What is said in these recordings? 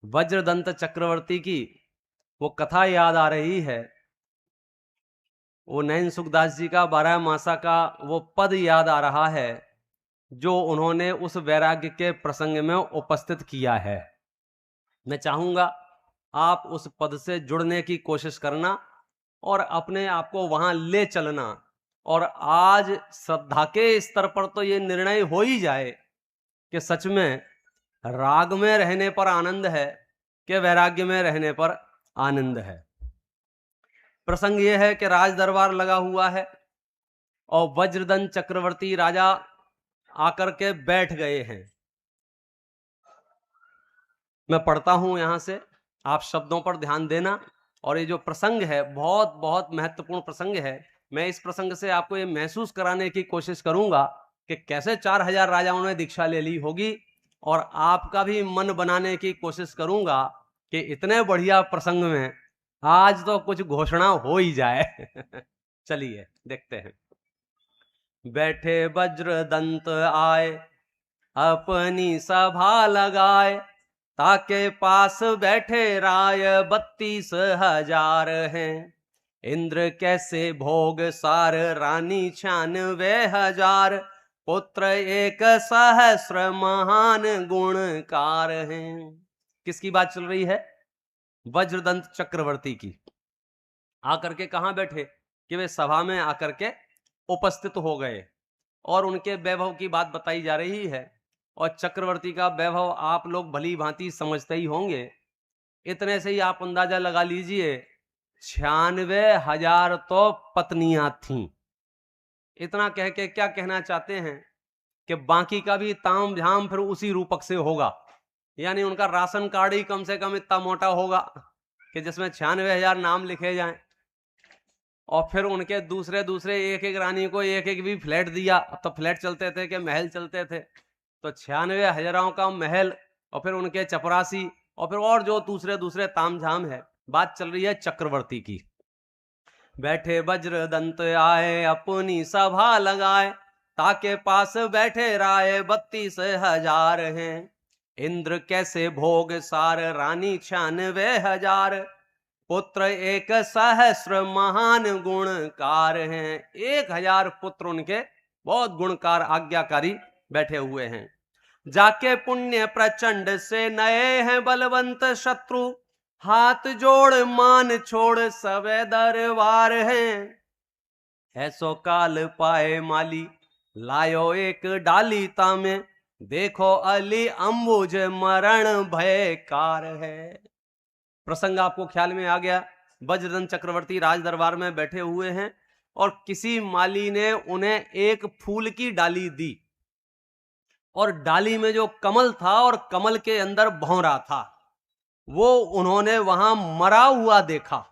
वज्रदंत चक्रवर्ती की वो कथा याद आ रही है, वो नैन सुखदास जी का 12 मासा का वो पद याद आ रहा है जो उन्होंने उस वैराग्य के प्रसंग में उपस्थित किया है। मैं चाहूंगा आप उस पद से जुड़ने की कोशिश करना और अपने आप को वहां ले चलना, और आज श्रद्धा के स्तर पर तो ये निर्णय हो ही जाए कि सच में राग में रहने पर आनंद है कि वैराग्य में रहने पर आनंद है। प्रसंग यह है कि राज दरबार लगा हुआ है और वज्रदंत चक्रवर्ती राजा आकर के बैठ गए हैं। मैं पढ़ता हूं यहां से, आप शब्दों पर ध्यान देना। और ये जो प्रसंग है बहुत बहुत महत्वपूर्ण प्रसंग है। मैं इस प्रसंग से आपको ये महसूस कराने की कोशिश करूंगा कि कैसे 4000 राजाओं ने दीक्षा ले ली होगी, और आपका भी मन बनाने की कोशिश करूंगा कि इतने बढ़िया प्रसंग में आज तो कुछ घोषणा हो ही जाए। चलिए देखते हैं। बैठे वज्रदंत आए, अपनी सभा लगाए, ताके पास बैठे राय 32,000 हैं। इंद्र कैसे भोग सार, रानी 96,000, पुत्र 1 सहस्र महान गुणकार हैं। किसकी बात चल रही है? वज्रदंत चक्रवर्ती की। आकर के कहां बैठे कि वे सभा में आकर के उपस्थित हो गए और उनके वैभव की बात बताई जा रही है। और चक्रवर्ती का वैभव आप लोग भली भांति समझते ही होंगे। इतने से ही आप अंदाजा लगा लीजिए 96,000 तो पत्नियां थीं। इतना कह के क्या कहना चाहते हैं कि बाकी का भी ताम झाम फिर उसी रूपक से होगा। यानी उनका राशन कार्ड ही कम से कम इतना मोटा होगा कि जिसमें 96,000 नाम लिखे जाएं। और फिर उनके दूसरे दूसरे एक एक रानी को एक एक भी फ्लैट दिया। तो फ्लैट चलते थे कि महल चलते थे, तो 96,000 का महल, और फिर उनके चपरासी, और फिर और जो दूसरे दूसरे तामझाम है। बात चल रही है चक्रवर्ती की। बैठे वज्रदंत आए, अपनी सभा लगाए, ताके पास बैठे राय 32,000 हैं। इंद्र कैसे भोग सार, रानी 96,000, पुत्र 1 सहस्र महान गुणकार हैं। 1,000 पुत्र उनके बहुत गुणकार आज्ञाकारी बैठे हुए हैं। जाके पुण्य प्रचंड से नए हैं बलवंत शत्रु, हाथ जोड़ मान छोड़ सबे दरबार हैं। ऐसो काल पाए माली, लायो एक डाली तामे, देखो अली अंबुज मरण भयकार है। प्रसंग आपको ख्याल में आ गया। वज्रदंत चक्रवर्ती राज दरबार में बैठे हुए हैं और किसी माली ने उन्हें एक फूल की डाली दी, और डाली में जो कमल था और कमल के अंदर भौरा था, वो उन्होंने वहां मरा हुआ देखा।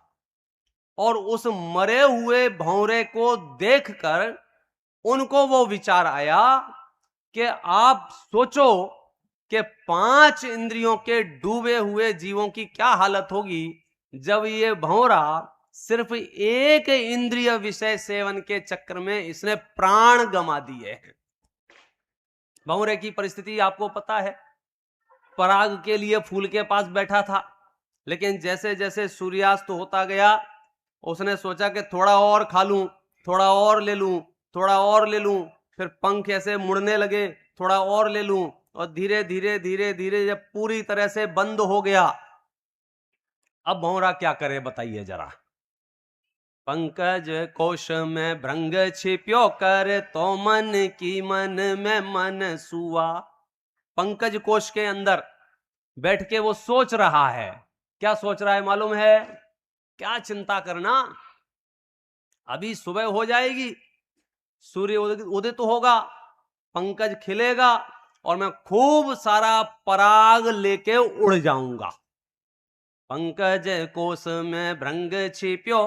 और उस मरे हुए भौरे को देखकर उनको वो विचार आया कि आप सोचो कि 5 इंद्रियों के डूबे हुए जीवों की क्या हालत होगी जब ये भौरा सिर्फ एक इंद्रिय विषय सेवन के चक्कर में इसने प्राण गंवा दिए हैं। भौरे की परिस्थिति आपको पता है। पराग के लिए फूल के पास बैठा था, लेकिन जैसे जैसे सूर्यास्त होता गया उसने सोचा कि थोड़ा और खा लूं, थोड़ा और ले लूं, थोड़ा और ले लूं। फिर पंख ऐसे मुड़ने लगे, थोड़ा और ले लूं, और धीरे धीरे धीरे धीरे जब पूरी तरह से बंद हो गया, अब भौरा क्या करे बताइए जरा। पंकज कोश में भृंग छिप्यो कर, तो मन की मन में मन सुआ। पंकज कोश के अंदर बैठ के वो सोच रहा है। क्या सोच रहा है मालूम है? क्या चिंता करना, अभी सुबह हो जाएगी, सूर्य उदित होगा, पंकज खिलेगा, और मैं खूब सारा पराग लेके उड़ जाऊंगा। पंकज कोश में भृंग छिप्यो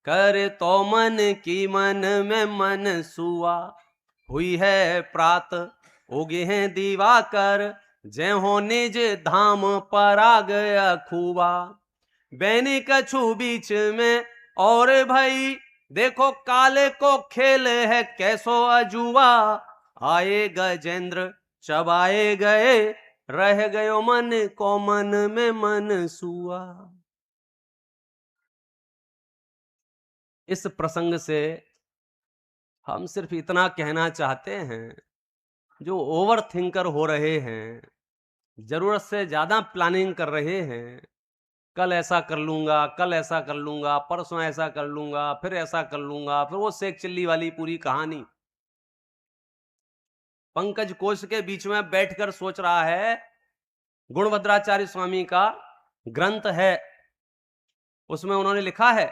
कर, तो मन की मन में मन सुआ। हुई है प्रात उगे हैं दिवाकर, जय हो निज धाम पराग अखुआ। बैनी कछु बीच में और भाई, देखो काले को खेल है कैसो अजुआ। आए गजेंद्र चबाए गए, रह गयो मन को मन में मन सुआ। इस प्रसंग से हम सिर्फ इतना कहना चाहते हैं, जो ओवर थिंकर हो रहे हैं, जरूरत से ज्यादा प्लानिंग कर रहे हैं, कल ऐसा कर लूंगा, कल ऐसा कर लूंगा, परसों ऐसा कर लूंगा, फिर ऐसा कर लूंगा, फिर वो शेख चिल्ली वाली पूरी कहानी। पंकज कोश के बीच में बैठकर सोच रहा है, गुणभद्राचार्य स्वामी का ग्रंथ है, उसमें उन्होंने लिखा है,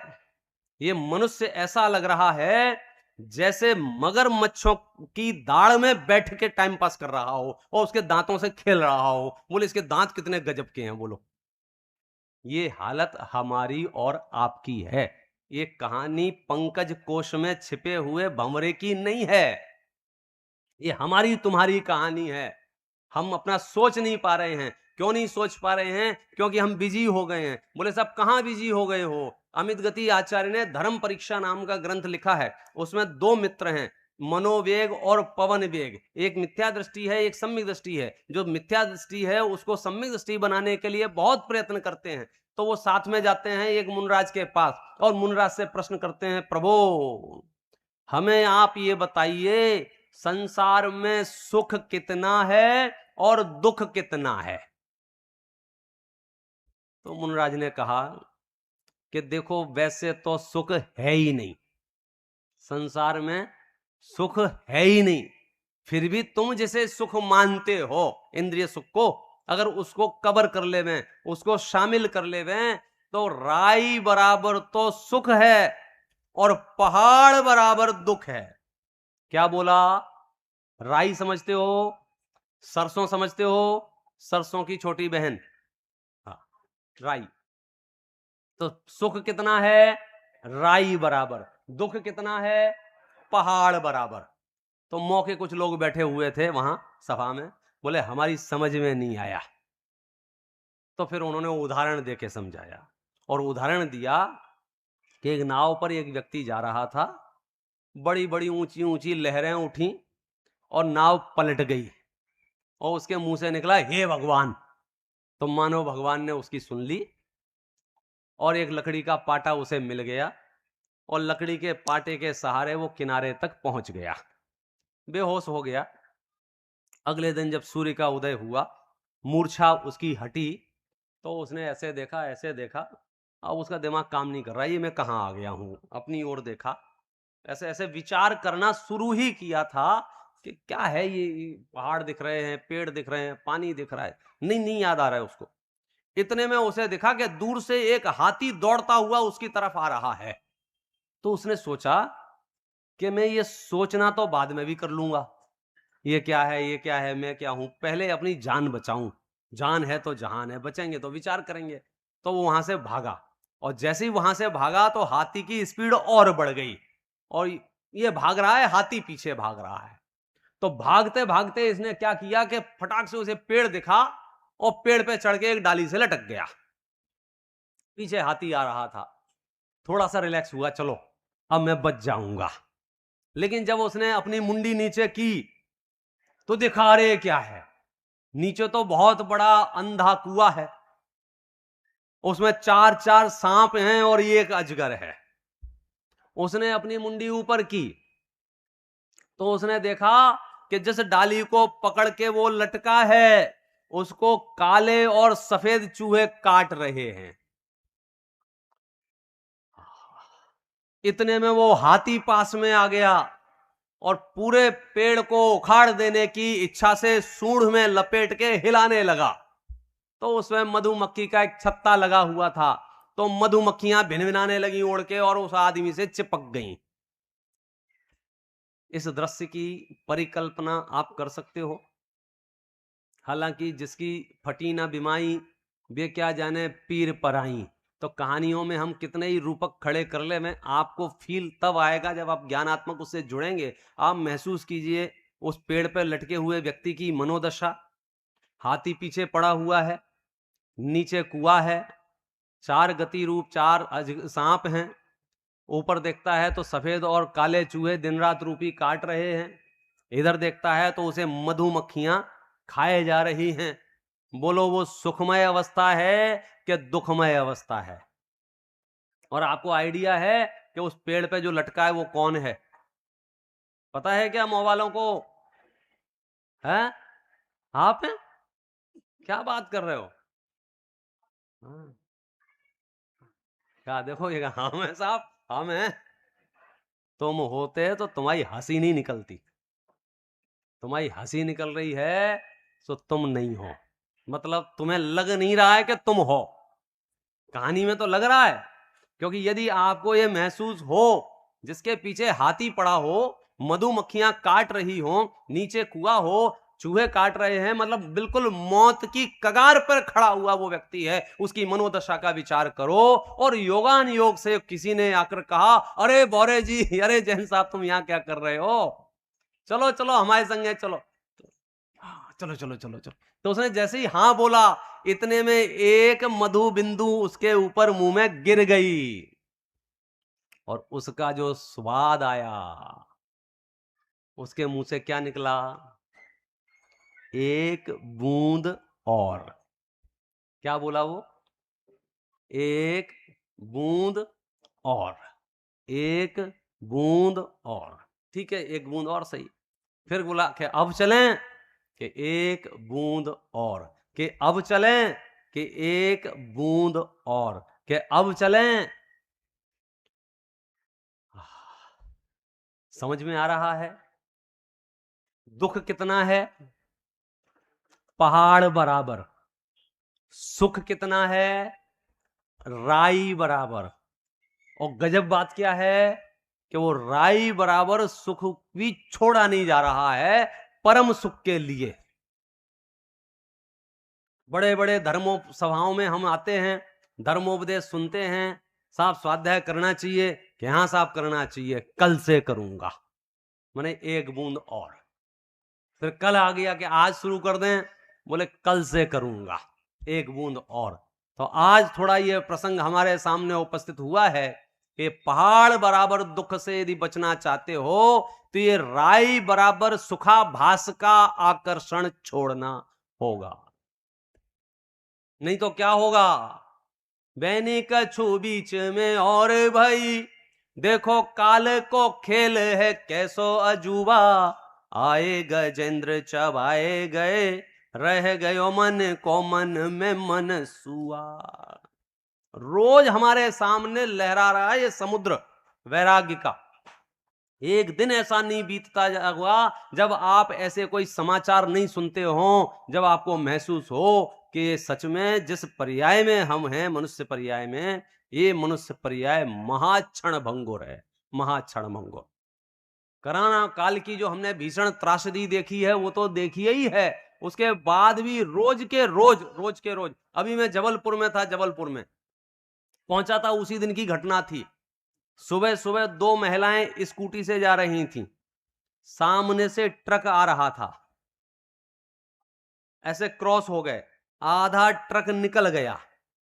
ये मनुष्य ऐसा लग रहा है जैसे मगरमच्छों की दाढ़ में बैठ के टाइम पास कर रहा हो और उसके दांतों से खेल रहा हो। बोले इसके दांत कितने गजब के हैं। बोलो, ये हालत हमारी और आपकी है। ये कहानी पंकज कोश में छिपे हुए भंवरे की नहीं है, ये हमारी तुम्हारी कहानी है। हम अपना सोच नहीं पा रहे हैं। क्यों नहीं सोच पा रहे हैं? क्योंकि हम बिजी हो गए हैं। बोले साहब कहां बिजी हो गए हो? अमित गति आचार्य ने धर्म परीक्षा नाम का ग्रंथ लिखा है, उसमें दो मित्र हैं, मनोवेग और पवन वेग। एक मिथ्या दृष्टि है, एक सम्यक दृष्टि है। जो मिथ्या दृष्टि है उसको सम्यक दृष्टि बनाने के लिए बहुत प्रयत्न करते हैं। तो वो साथ में जाते हैं एक मुनराज के पास और मुनराज से प्रश्न करते हैं, प्रभु हमें आप ये बताइए संसार में सुख कितना है और दुख कितना है? तो मुनराज ने कहा कि देखो वैसे तो सुख है ही नहीं, संसार में सुख है ही नहीं, फिर भी तुम जिसे सुख मानते हो इंद्रिय सुख को, अगर उसको कवर कर ले में, उसको शामिल कर ले में, तो राई बराबर तो सुख है और पहाड़ बराबर दुख है। क्या बोला? राई समझते हो? सरसों समझते हो? सरसों की छोटी बहन, हाँ राई। तो सुख कितना है? राई बराबर। दुख कितना है? पहाड़ बराबर। तो मौके कुछ लोग बैठे हुए थे वहां सभा में, बोले हमारी समझ में नहीं आया। तो फिर उन्होंने उदाहरण देके समझाया और उदाहरण दिया कि एक नाव पर एक व्यक्ति जा रहा था, बड़ी बड़ी ऊंची ऊंची लहरें उठी और नाव पलट गई और उसके मुंह से निकला हे भगवान। तो मानो भगवान ने उसकी सुन ली और एक लकड़ी का पाटा उसे मिल गया और लकड़ी के पाटे के सहारे वो किनारे तक पहुंच गया, बेहोश हो गया। अगले दिन जब सूर्य का उदय हुआ, मूर्छा उसकी हटी, तो उसने ऐसे देखा ऐसे देखा, अब उसका दिमाग काम नहीं कर रहा, ये मैं कहां आ गया हूं। अपनी ओर देखा, ऐसे ऐसे विचार करना शुरू ही किया था कि क्या है ये, पहाड़ दिख रहे हैं, पेड़ दिख रहे हैं, पानी दिख रहा है, नहीं याद आ रहा है उसको। इतने में उसे दिखा कि दूर से एक हाथी दौड़ता हुआ उसकी तरफ आ रहा है। तो उसने सोचा कि मैं ये सोचना तो बाद में भी कर लूंगा, ये क्या है, ये क्या है, मैं क्या हूं, पहले अपनी जान बचाऊं। जान है तो जहान है, बचेंगे तो विचार करेंगे। तो वो वहां से भागा और जैसे ही वहां से भागा तो हाथी की स्पीड और बढ़ गई और ये भाग रहा है, हाथी पीछे भाग रहा है। तो भागते भागते इसने क्या किया कि फटाक से उसे पेड़ दिखा और पेड़ पे चढ़ के एक डाली से लटक गया। पीछे हाथी आ रहा था, थोड़ा सा रिलैक्स हुआ, चलो अब मैं बच जाऊंगा। लेकिन जब उसने अपनी मुंडी नीचे की तो दिखा रहे क्या है, नीचे तो बहुत बड़ा अंधा कुआं है, उसमें चार चार सांप हैं और एक अजगर है। उसने अपनी मुंडी ऊपर की तो उसने देखा कि जिस डाली को पकड़ के वो लटका है उसको काले और सफेद चूहे काट रहे हैं। इतने में वो हाथी पास में आ गया और पूरे पेड़ को उखाड़ देने की इच्छा से सूंड में लपेट के हिलाने लगा। तो उसमें मधुमक्खी का एक छत्ता लगा हुआ था, तो मधुमक्खियां भिनभिनाने लगी उड़ के और उस आदमी से चिपक गईं। इस दृश्य की परिकल्पना आप कर सकते हो? हालांकि जिसकी फटी ना बिमाई वे क्या जाने पीर पराई। तो कहानियों में हम कितने ही रूपक खड़े कर ले में, आपको फील तब आएगा जब आप ज्ञानात्मक उससे जुड़ेंगे। आप महसूस कीजिए उस पेड़ पर लटके हुए व्यक्ति की मनोदशा। हाथी पीछे पड़ा हुआ है, नीचे कुआं है, चार गति रूप चार सांप हैं, ऊपर देखता है तो सफेद और काले चूहे दिन रात रूपी काट रहे हैं, इधर देखता है तो उसे मधुमक्खियां खाए जा रही हैं। बोलो वो सुखमय अवस्था है कि दुखमय अवस्था है? और आपको आइडिया है कि उस पेड़ पे जो लटका है वो कौन है? पता है क्या मोह वालों को? है? आप हैं? क्या बात कर रहे हो? हाँ। क्या देखो ये हम है साहब, हम हैं। तुम होते तो तुम्हारी हंसी नहीं निकलती। तुम्हारी हंसी निकल रही है तो तुम नहीं हो, मतलब तुम्हें लग नहीं रहा है कि तुम हो। कहानी में तो लग रहा है, क्योंकि यदि आपको यह महसूस हो जिसके पीछे हाथी पड़ा हो, मधुमक्खियां काट रही हो, नीचे कुआं हो, चूहे काट रहे हैं, मतलब बिल्कुल मौत की कगार पर खड़ा हुआ वो व्यक्ति है, उसकी मनोदशा का विचार करो। और योगान योग से किसी ने आकर कहा, अरे बौरे जी, अरे जैन साहब तुम यहां क्या कर रहे हो, चलो चलो हमारे संग है, चलो चलो चलो चलो चलो। तो उसने जैसे ही हाँ बोला, इतने में एक मधु बिंदु उसके ऊपर मुंह में गिर गई, और उसका जो स्वाद आया, उसके मुंह से क्या निकला? एक बूंद और। क्या बोला वो? एक बूंद और, एक बूंद और। ठीक है, एक बूंद और सही। फिर बोला कि अब चलें, कि एक बूंद और, कि अब चलें, कि एक बूंद और, कि अब चलें। समझ में आ रहा है दुख कितना है? पहाड़ बराबर। सुख कितना है? राई बराबर। और गजब बात क्या है कि वो राई बराबर सुख भी छोड़ा नहीं जा रहा है परम सुख के लिए। बड़े बड़े धर्मो सभाओं में हम आते हैं, धर्मोपदेश सुनते हैं, साहब स्वाध्याय करना चाहिए, कि हाँ साहब करना चाहिए, कल से करूंगा, मैंने एक बूंद और। फिर कल आ गया कि आज शुरू कर दें, बोले कल से करूंगा, एक बूंद और। तो आज थोड़ा ये प्रसंग हमारे सामने उपस्थित हुआ है कि पहाड़ बराबर दुख से यदि बचना चाहते हो तो ये राई बराबर सुखाभास का आकर्षण छोड़ना होगा। नहीं तो क्या होगा? बैनी कछु बीच में और भाई, देखो काल को खेल है कैसो अजूबा, आए गजेंद्र चबाए गए, रह गयो मन को मन में मन सुआ। रोज हमारे सामने लहरा रहा है ये समुद्र वैराग्य का। एक दिन ऐसा नहीं बीतता हुआ जब आप ऐसे कोई समाचार नहीं सुनते हो, जब आपको महसूस हो कि सच में जिस पर्याय में हम हैं, मनुष्य पर्याय में, ये मनुष्य पर्याय महाक्षण भंगुर है, महाक्षण भंगुर। कोरोना काल की जो हमने भीषण त्रासदी देखी है वो तो देखी ही है, उसके बाद भी रोज के रोज, अभी मैं जबलपुर में था, जबलपुर में पहुंचा था, उसी दिन की घटना थी। सुबह सुबह दो महिलाएं स्कूटी से जा रही थीं, सामने से ट्रक आ रहा था, ऐसे क्रॉस हो गए, आधा ट्रक निकल गया,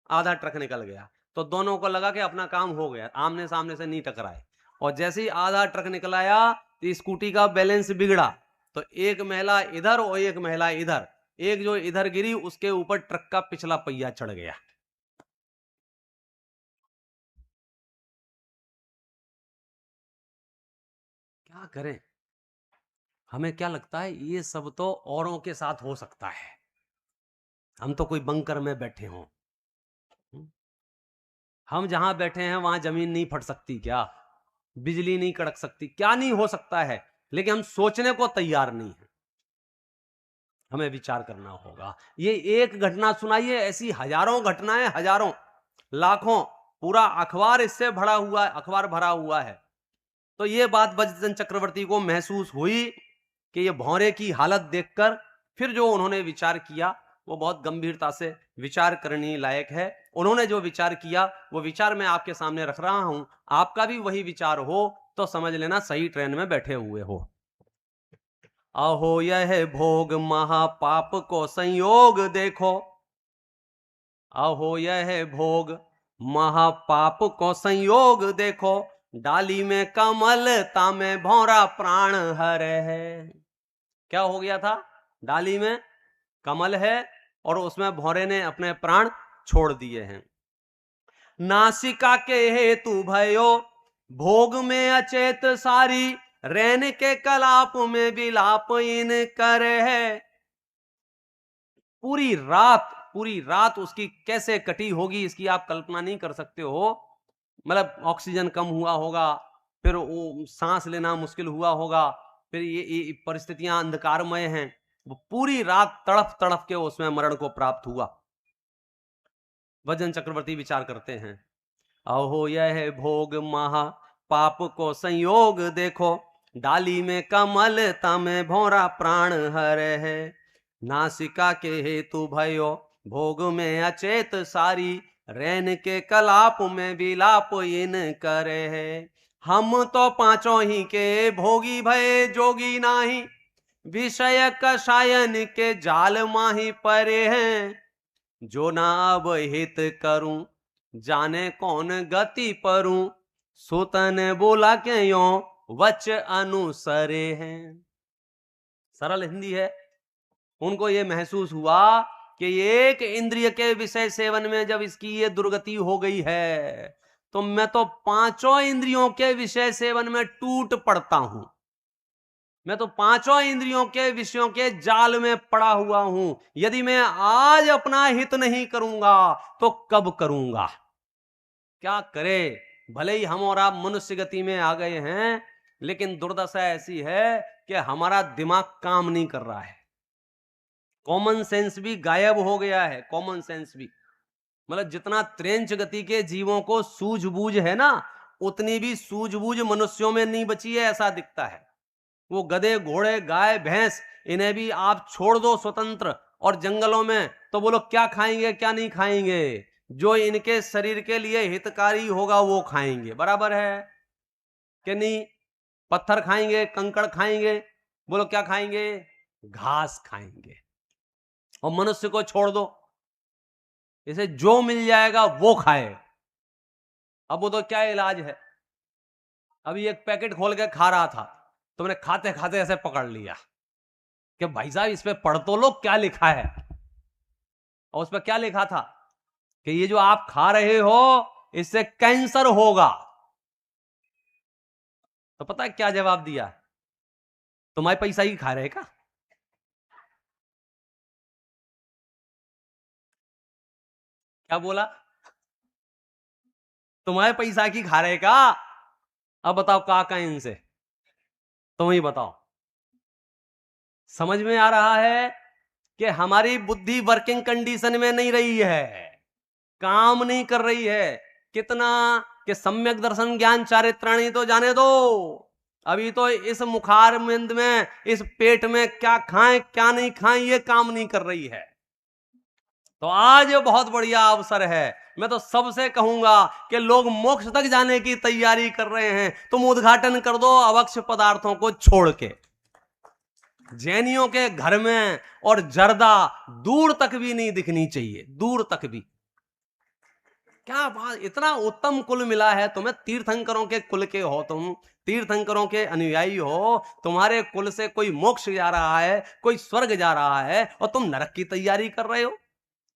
आधा ट्रक निकल गया, तो दोनों को लगा कि अपना काम हो गया, आमने सामने से नहीं टकराए। और जैसे ही आधा ट्रक निकल आया तो स्कूटी का बैलेंस बिगड़ा, तो एक महिला इधर और एक महिला इधर, एक जो इधर गिरी उसके ऊपर ट्रक का पिछला पहिया चढ़ गया। क्या करें? हमें क्या लगता है ये सब तो औरों के साथ हो सकता है, हम तो कोई बंकर में बैठे हों। हम जहां बैठे हैं वहां जमीन नहीं फट सकती क्या? बिजली नहीं कड़क सकती क्या? नहीं हो सकता है, लेकिन हम सोचने को तैयार नहीं है। हमें विचार करना होगा। ये एक घटना सुनाइए, ऐसी हजारों घटनाएं, हजारों, लाखों, पूरा अखबार इससे भरा हुआ है, अखबार भरा हुआ है। तो ये बात बजरंग चक्रवर्ती को महसूस हुई कि ये भौरे की हालत देखकर फिर जो उन्होंने विचार किया वो बहुत गंभीरता से विचार करने लायक है। उन्होंने जो विचार किया वो विचार मैं आपके सामने रख रहा हूं, आपका भी वही विचार हो तो समझ लेना सही ट्रेन में बैठे हुए हो। अहो यह भोग महापाप को संयोग देखो, अहो यह भोग महापाप को संयोग देखो, डाली में कमल तामे भौरा प्राण हर है। क्या हो गया था? डाली में कमल है और उसमें भौरे ने अपने प्राण छोड़ दिए हैं। नासिका के हेतु भयो भोग में अचेत सारी, रैन के कलाप में विलाप इन कर है। पूरी रात उसकी कैसे कटी होगी इसकी आप कल्पना नहीं कर सकते हो। मतलब ऑक्सीजन कम हुआ होगा, फिर वो सांस लेना मुश्किल हुआ होगा, फिर ये परिस्थितियां अंधकारमय हैं। वो पूरी रात तड़फ तड़फ के उसमें मरण को प्राप्त हुआ। वज्रन चक्रवर्ती विचार करते हैं, अहो यह भोग महा पाप को संयोग देखो, डाली में कमल तम भौरा प्राण हर है। नासिका के हेतु भयो भोग में अचेत सारी, रैन के कलाप में विलाप इन करे है। हम तो पांचों ही के भोगी भय जोगी नाही, विषय कषायन के जाल माही परे हैं। जो ना अब हित करूं जाने कौन गति परूं, सुतन बोला के यो वच अनुसरे हैं। सरल हिंदी है। उनको ये महसूस हुआ कि एक इंद्रिय के विषय सेवन में जब इसकी ये दुर्गति हो गई है, तो मैं तो पांचों इंद्रियों के विषय सेवन में टूट पड़ता हूं। मैं तो पांचों इंद्रियों के विषयों के जाल में पड़ा हुआ हूं। यदि मैं आज अपना हित नहीं करूंगा तो कब करूंगा? क्या करे? भले ही हम और आप मनुष्य गति में आ गए हैं, लेकिन दुर्दशा ऐसी है कि हमारा दिमाग काम नहीं कर रहा है। कॉमन सेंस भी गायब हो गया है। कॉमन सेंस भी, मतलब जितना त्रेंच गति के जीवों को सूझबूझ है ना, उतनी भी सूझबूझ मनुष्यों में नहीं बची है, ऐसा दिखता है। वो गधे घोड़े गाय भैंस, इन्हें भी आप छोड़ दो स्वतंत्र, और जंगलों में तो वो लोग क्या खाएंगे क्या नहीं खाएंगे, जो इनके शरीर के लिए हितकारी होगा वो खाएंगे। बराबर है कि नहीं? पत्थर खाएंगे, कंकड़ खाएंगे, वो लोग क्या खाएंगे? घास खाएंगे। और मनुष्य को छोड़ दो, इसे जो मिल जाएगा वो खाए। अब वो तो क्या इलाज है? अभी एक पैकेट खोल के खा रहा था, तो मैंने खाते खाते ऐसे पकड़ लिया कि भाई साहब इस पे पढ़ तो लो क्या लिखा है। और उस पर क्या लिखा था कि ये जो आप खा रहे हो इससे कैंसर होगा। तो पता है क्या जवाब दिया? तुम्हारे पैसा ही खा रहे का? क्या बोला? तुम्हारे पैसा की खा रहे का? अब बताओ का इनसे, तुम ही बताओ। समझ में आ रहा है कि हमारी बुद्धि वर्किंग कंडीशन में नहीं रही है, काम नहीं कर रही है। कितना कि सम्यक दर्शन ज्ञान चारित्राणी तो जाने दो, अभी तो इस मुखारविंद में, इस पेट में क्या खाएं क्या नहीं खाएं ये काम नहीं कर रही है। तो आज बहुत बढ़िया अवसर है। मैं तो सबसे कहूंगा कि लोग मोक्ष तक जाने की तैयारी कर रहे हैं, तुम उद्घाटन कर दो अवक्ष पदार्थों को छोड़ के। जैनियों के घर में और जर्दा दूर तक भी नहीं दिखनी चाहिए, दूर तक भी। क्या बात, इतना उत्तम कुल मिला है तुम्हें। तीर्थंकरों के कुल के हो तुम, तीर्थंकरों के अनुयायी हो। तुम्हारे कुल से कोई मोक्ष जा रहा है, कोई स्वर्ग जा रहा है, और तुम नरक की तैयारी कर रहे हो।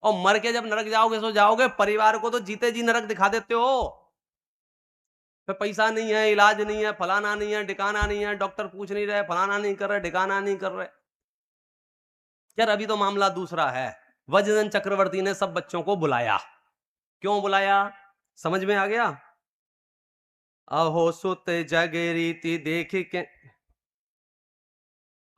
और मर के जब नरक जाओगे सो जाओगे, परिवार को तो जीते जी नरक दिखा देते हो। फिर पैसा नहीं है, इलाज नहीं है, फलाना नहीं है, ठिकाना नहीं है, डॉक्टर पूछ नहीं रहे, फलाना नहीं कर रहे, ठिकाना नहीं कर रहे। यार अभी तो मामला दूसरा है। वज्रन चक्रवर्ती ने सब बच्चों को बुलाया। क्यों बुलाया? समझ में आ गया? अहो सुत जग रीति देख के,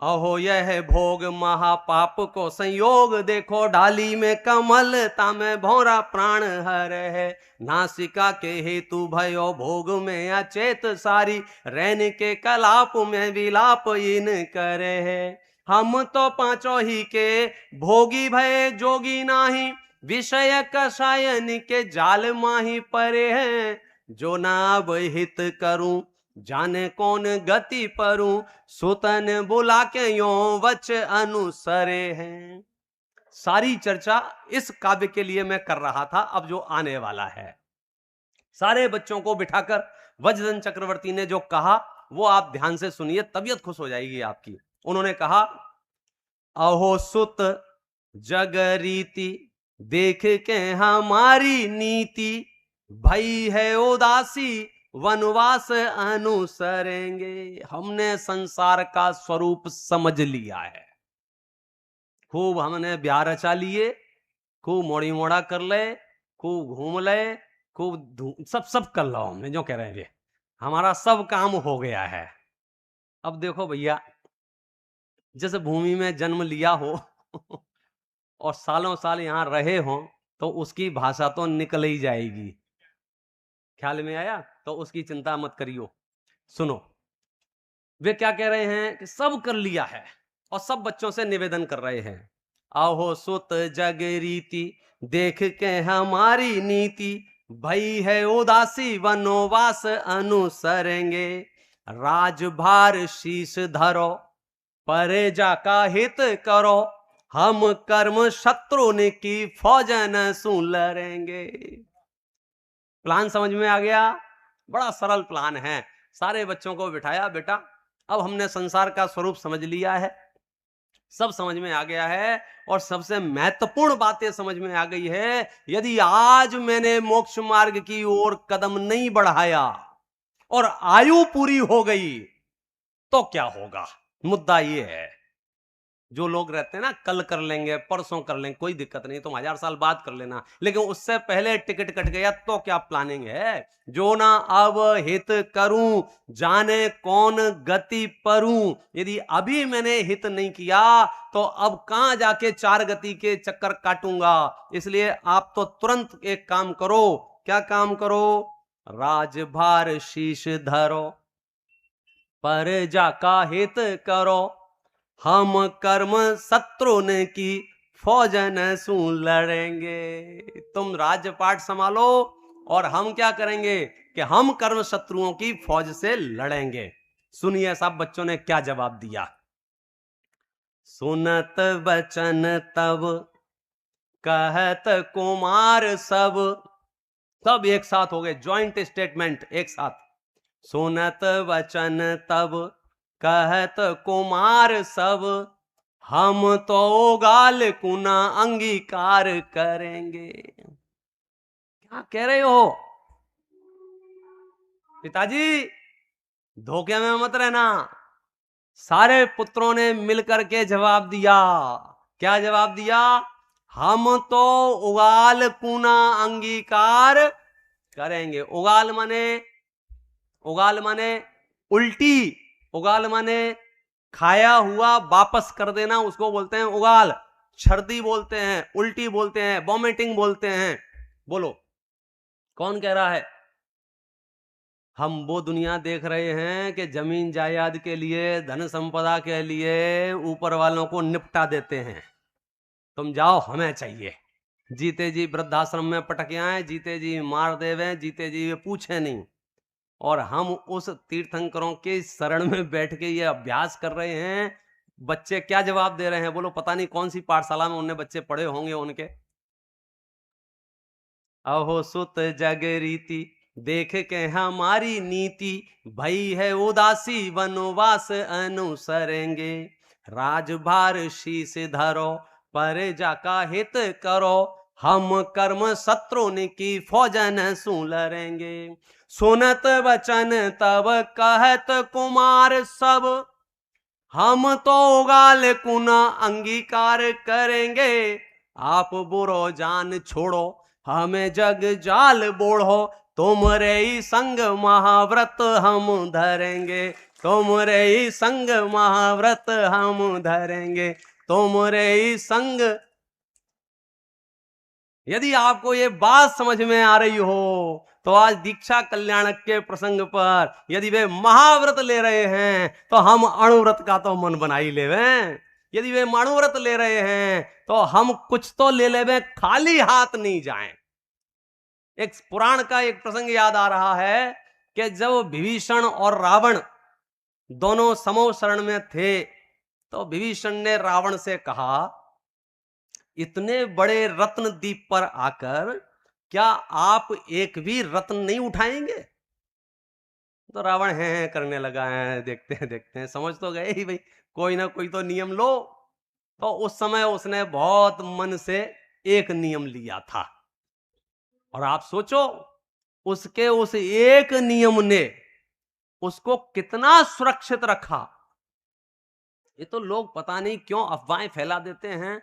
अहो यह भोग महापाप को संयोग देखो, डाली में कमल तम भौरा प्राण हर है। नासिका के हेतु भयो भोग में अचेत सारी, रैन के कलाप में विलाप इन करे है। हम तो पांचों ही के भोगी भय जोगी नाही, विषय कषायन के जाल माही परे हैं। जो नाब हित करूं जाने कौन गति परूं, सुतन बुला के यो वच अनुसरे हैं। सारी चर्चा इस काव्य के लिए मैं कर रहा था। अब जो आने वाला है, सारे बच्चों को बिठाकर वज्रन चक्रवर्ती ने जो कहा वो आप ध्यान से सुनिए, तबीयत खुश हो जाएगी आपकी। उन्होंने कहा, अहो सुत जग रीति देख के हमारी नीति, भई है उदासी वनवास अनुसरेंगे। हमने संसार का स्वरूप समझ लिया है, खूब हमने ब्याह रचा लिए, खूब मोड़ी मोड़ा कर ले, खूब घूम ले, खूब सब कर लो हमने, जो कह रहे हैं हमारा सब काम हो गया है। अब देखो भैया, जिस भूमि में जन्म लिया हो और सालों साल यहां रहे हो, तो उसकी भाषा तो निकल ही जाएगी। ख्याल में आया? तो उसकी चिंता मत करियो। सुनो, वे क्या कह रहे हैं कि सब कर लिया है और सब बच्चों से निवेदन कर रहे हैं, आहो सुत जग रीति देख के हमारी नीति, भई है उदासी वनवास अनुसरेंगे। राजभार शीश धरो परेजा का हित करो, हम कर्म शत्रु की फौजन सु लड़ेंगे। प्लान समझ में आ गया? बड़ा सरल प्लान है। सारे बच्चों को बिठाया, बेटा अब हमने संसार का स्वरूप समझ लिया है, सब समझ में आ गया है, और सबसे महत्वपूर्ण बातें समझ में आ गई है। यदि आज मैंने मोक्ष मार्ग की ओर कदम नहीं बढ़ाया और आयु पूरी हो गई तो क्या होगा? मुद्दा यह है। जो लोग रहते हैं ना, कल कर लेंगे, परसों कर लेंगे, कोई दिक्कत नहीं, तुम 1000 साल बाद कर लेना, लेकिन उससे पहले टिकट कट गया तो क्या प्लानिंग है? जो ना अब हित करूं जाने कौन गति परूं। यदि अभी मैंने हित नहीं किया तो अब कहां जाके 4 गति के चक्कर काटूंगा। इसलिए आप तो तुरंत एक काम करो। क्या काम करो? राजभार शीश धरो प्रजा का हित करो, हम कर्म शत्रुन की फौजन सु लड़ेंगे। तुम राज्यपाट संभालो और हम क्या करेंगे कि हम कर्म शत्रुओं की फौज से लड़ेंगे। सुनिए सब बच्चों ने क्या जवाब दिया। सुनत बचन तब कहत कुमार सब एक साथ हो गए, ज्वाइंट स्टेटमेंट एक साथ। सुनत वचन तब कहत कुमार सब, हम तो गाल कुना अंगीकार करेंगे। क्या कह रहे हो पिताजी? धोखे में मत रहना। सारे पुत्रों ने मिलकर के जवाब दिया। क्या जवाब दिया? हम तो उगाल कुना अंगीकार करेंगे। उगाल माने उल्टी, उगाल माने खाया हुआ वापस कर देना, उसको बोलते हैं उगाल। छर्दी बोलते हैं, उल्टी बोलते हैं, वॉमिटिंग बोलते हैं। बोलो कौन कह रहा है? हम वो दुनिया देख रहे हैं कि जमीन जायदाद के लिए, धन संपदा के लिए ऊपर वालों को निपटा देते हैं। तुम जाओ, हमें चाहिए। जीते जी वृद्धाश्रम में पटक आए, जीते जी मार देवे, जीते जी पूछे नहीं। और हम उस तीर्थंकरों के शरण में बैठ के ये अभ्यास कर रहे हैं। बच्चे क्या जवाब दे रहे हैं? बोलो, पता नहीं कौन सी पाठशाला में उनने बच्चे पढ़े होंगे उनके। अहो सुत जग रीति देख के हमारी नीति, भई है उदासी वनवास अनुसरेंगे। राजभार शीश धरो प्रजा का हित करो, हम कर्म शत्रुन की फौजन सु लड़ेंगे। सुनत वचन तब कहत कुमार सब, हम तो गाल कुना अंगीकार करेंगे। आप बुरो जान छोड़ो हमें जग जाल बोढ़ो, तुमरे ही संग महाव्रत हम धरेंगे। तुमरे ही संग महाव्रत हम धरेंगे, तुमरे ही संग। यदि आपको ये बात समझ में आ रही हो तो आज दीक्षा कल्याणक के प्रसंग पर यदि वे महाव्रत ले रहे हैं तो हम अणुव्रत का तो मन बना ही लेवे। यदि वे अणुव्रत ले रहे हैं तो हम कुछ तो ले लेवे, खाली हाथ नहीं जाएं। एक पुराण का एक प्रसंग याद आ रहा है कि जब विभीषण और रावण दोनों समो शरण में थे तो विभीषण ने रावण से कहा, इतने बड़े रत्न द्वीप पर आकर क्या आप एक भी रत्न नहीं उठाएंगे? तो रावण है करने लगा है, देखते हैं समझ तो गए ही भाई, कोई ना कोई तो नियम लो। तो उस समय उसने बहुत मन से एक नियम लिया था। और आप सोचो, उसके उस एक नियम ने उसको कितना सुरक्षित रखा। ये तो लोग पता नहीं क्यों अफवाहें फैला देते हैं,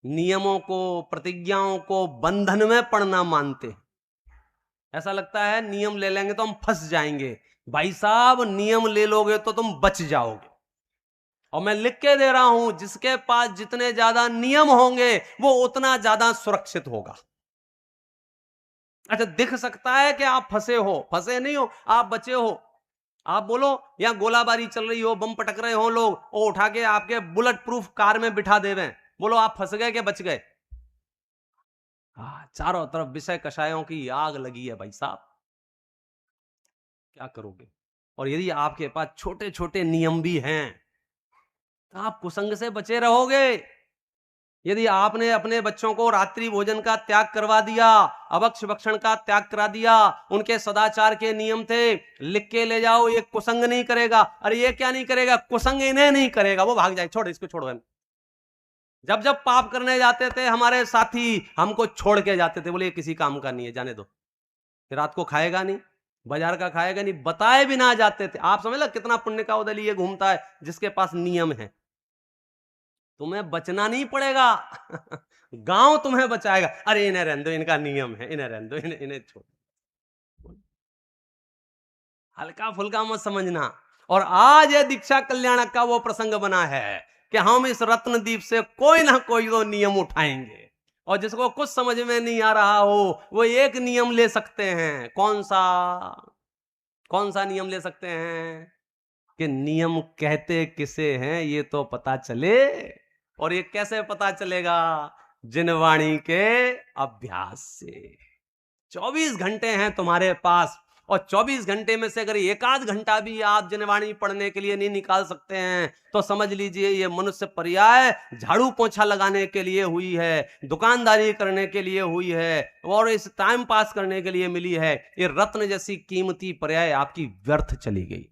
नियमों को, प्रतिज्ञाओं को बंधन में पड़ना मानते हैं। ऐसा लगता है नियम ले लेंगे तो हम फंस जाएंगे। भाई साहब, नियम ले लोगे तो तुम बच जाओगे। और मैं लिख के दे रहा हूं, जिसके पास जितने ज्यादा नियम होंगे वो उतना ज्यादा सुरक्षित होगा। अच्छा, दिख सकता है कि आप फंसे हो, फंसे नहीं हो, आप बचे हो। आप बोलो यहां गोलाबारी चल रही हो, बम पटक रहे हो लोग, वो उठा के आपके बुलेट प्रूफ कार में बिठा देवे, बोलो आप फंस गए कि बच गए? चारों तरफ विषय कषायों की आग लगी है भाई साहब, क्या करोगे? और यदि आपके पास छोटे छोटे नियम भी हैं तो आप कुसंग से बचे रहोगे। यदि आपने अपने बच्चों को रात्रि भोजन का त्याग करवा दिया, अभक्ष भक्षण का त्याग करा दिया, उनके सदाचार के नियम थे, लिख के ले जाओ, ये कुसंग नहीं करेगा। अरे ये क्या नहीं करेगा? कुसंग इन्हें नहीं करेगा, वो भाग जाए, छोड़ इसको, छोड़ो। जब जब पाप करने जाते थे हमारे साथी, हमको छोड़ के जाते थे, बोले ये किसी काम का नहीं है, जाने दो, रात को खाएगा नहीं, बाजार का खाएगा नहीं, बताए भी ना जाते थे। आप समझ लो कितना पुण्य का उदय लिए घूमता है जिसके पास नियम है। तुम्हें बचना नहीं पड़ेगा गांव तुम्हें बचाएगा। अरे इन्हें रहने दो, इनका नियम है, इन्हें रहने दो, इन्हें छोड़। हल्का फुल्का मत समझना। और आज ये दीक्षा कल्याणक का वो प्रसंग बना है कि हम इस रत्नदीप से कोई ना कोई तो नियम उठाएंगे, और जिसको कुछ समझ में नहीं आ रहा हो वो एक नियम ले सकते हैं। कौन सा नियम ले सकते हैं? कि नियम कहते किसे हैं ये तो पता चले। और ये कैसे पता चलेगा? जिनवाणी के अभ्यास से। 24 घंटे हैं तुम्हारे पास, और 24 घंटे में से अगर एक आध घंटा भी आप जिनवाणी पढ़ने के लिए नहीं निकाल सकते हैं तो समझ लीजिए ये मनुष्य पर्याय झाड़ू पोछा लगाने के लिए हुई है, दुकानदारी करने के लिए हुई है, और इस टाइम पास करने के लिए मिली है। ये रत्न जैसी कीमती पर्याय आपकी व्यर्थ चली गई।